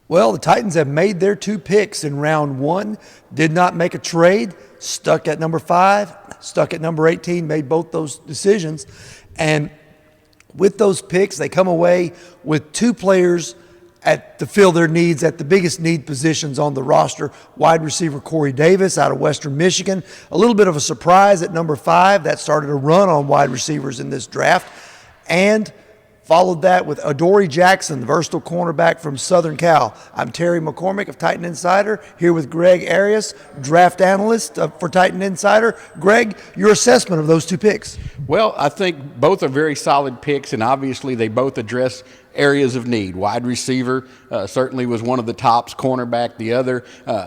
Well, the Titans have made their two picks in round one, did not make a trade, stuck at number 5, stuck at number 18, made both those decisions. And with those picks, they come away with two players to fill their needs at the biggest need positions on the roster. Wide receiver Corey Davis out of Western Michigan. A little bit of a surprise at number 5. That started a run on wide receivers in this draft. And followed that with Adoree Jackson, the versatile cornerback from Southern Cal. I'm Terry McCormick of TitanInsider, here with Greg Arias, draft analyst for TitanInsider. Greg, your assessment of those two picks? Well, I think both are very solid picks, and obviously they both address areas of need. Wide receiver certainly was one of the tops, cornerback the other.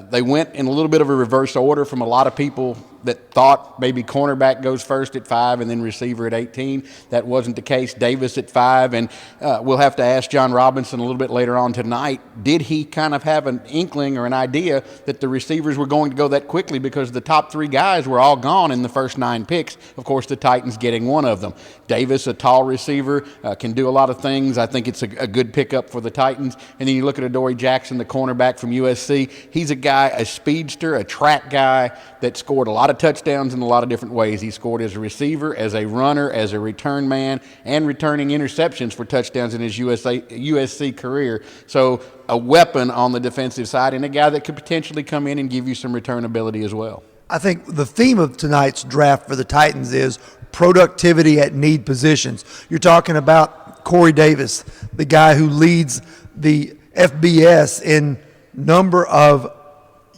They went in a little bit of a reverse order from a lot of people that thought maybe cornerback goes first at 5 and then receiver at 18. That wasn't the case. Davis at 5, and we'll have to ask John Robinson a little bit later on tonight, did he kind of have an inkling or an idea that the receivers were going to go that quickly, because the top 3 guys were all gone in the first 9 picks. Of course, the Titans getting one of them. Davis, a tall receiver, can do a lot of things. I think it's a good pickup for the Titans. And then you look at Adoree Jackson, the cornerback from USC. He's a guy, a speedster, a track guy that scored a lot of touchdowns in a lot of different ways. He scored as a receiver, as a runner, as a return man, and returning interceptions for touchdowns in his USC career. So a weapon on the defensive side, and a guy that could potentially come in and give you some return ability as well. I think the theme of tonight's draft for the Titans is productivity at need positions. You're talking about Corey Davis, the guy who leads the FBS in number of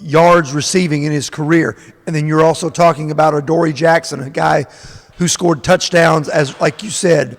yards receiving in his career. And then you're also talking about Adoree Jackson, a guy who scored touchdowns, as like you said,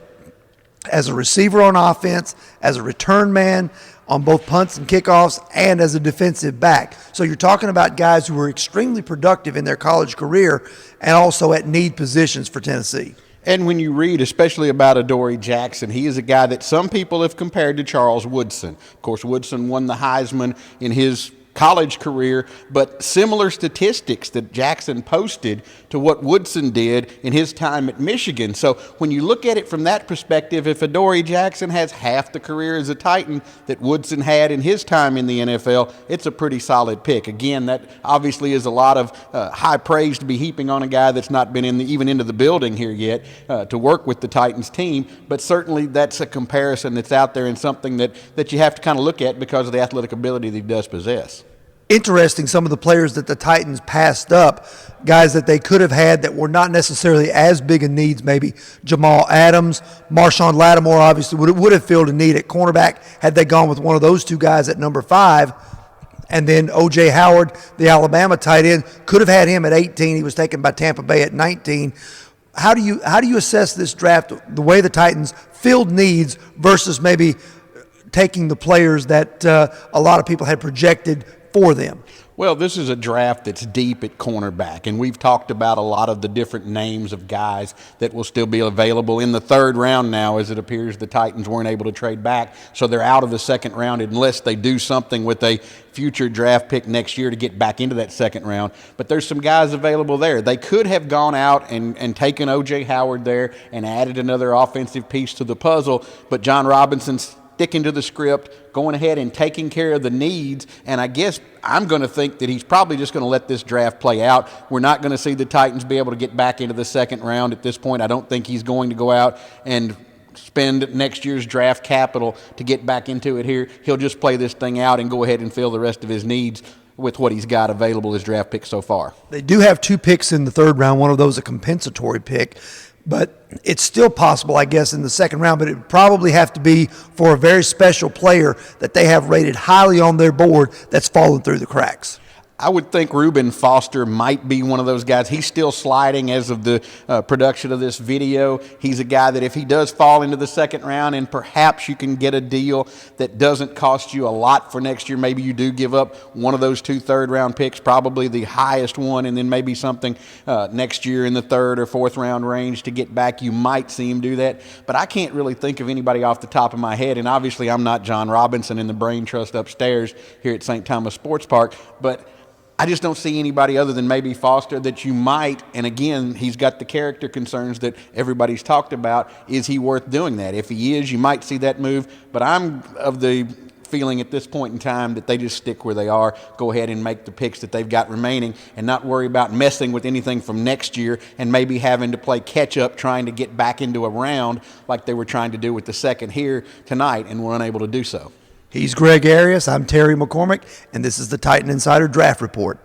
as a receiver on offense, as a return man on both punts and kickoffs, and as a defensive back. So you're talking about guys who were extremely productive in their college career and also at need positions for Tennessee. And when you read, especially about Adoree Jackson, he is a guy that some people have compared to Charles Woodson. Of course, Woodson won the Heisman in his college career, but similar statistics that Jackson posted to what Woodson did in his time at Michigan. So when you look at it from that perspective, if Adoree Jackson has half the career as a Titan that Woodson had in his time in the NFL, it's a pretty solid pick. Again, that obviously is a lot of high praise to be heaping on a guy that's not been even into the building here yet to work with the Titans team, but certainly that's a comparison that's out there and something that you have to kind of look at because of the athletic ability that he does possess. Interesting, some of the players that the Titans passed up, guys that they could have had that were not necessarily as big a needs, maybe Jamal Adams, Marshawn Lattimore obviously would have filled a need at cornerback had they gone with one of those two guys at number 5. And then O.J. Howard, the Alabama tight end, could have had him at 18. He was taken by Tampa Bay at 19. How do you assess this draft, the way the Titans filled needs versus maybe taking the players that a lot of people had projected for them? Well, this is a draft that's deep at cornerback, and we've talked about a lot of the different names of guys that will still be available in the 3rd round now, as it appears the Titans weren't able to trade back, so they're out of the 2nd round unless they do something with a future draft pick next year to get back into that 2nd round. But there's some guys available there. They could have gone out and taken O.J. Howard there and added another offensive piece to the puzzle, but John Robinson's sticking to the script, going ahead and taking care of the needs, and I guess I'm going to think that he's probably just going to let this draft play out. We're not going to see the Titans be able to get back into the 2nd round at this point. I don't think he's going to go out and spend next year's draft capital to get back into it here. He'll just play this thing out and go ahead and fill the rest of his needs with what he's got available as draft picks so far. They do have 2 picks in the 3rd round, one of those a compensatory pick. But it's still possible, I guess, in the 2nd round, but it would probably have to be for a very special player that they have rated highly on their board that's fallen through the cracks. I would think Reuben Foster might be one of those guys. He's still sliding as of the production of this video. He's a guy that if he does fall into the 2nd round and perhaps you can get a deal that doesn't cost you a lot for next year, maybe you do give up one of those 2 third-round picks, probably the highest one, and then maybe something next year in the 3rd or 4th round range to get back. You might see him do that, but I can't really think of anybody off the top of my head, and obviously I'm not John Robinson in the brain trust upstairs here at St. Thomas Sports Park, but I just don't see anybody other than maybe Foster that you might, and again, he's got the character concerns that everybody's talked about. Is he worth doing that? If he is, you might see that move, but I'm of the feeling at this point in time that they just stick where they are, go ahead and make the picks that they've got remaining, and not worry about messing with anything from next year and maybe having to play catch up trying to get back into a round like they were trying to do with the second here tonight and were unable to do so. He's Greg Arias. I'm Terry McCormick, and this is the Titan Insider Draft Report.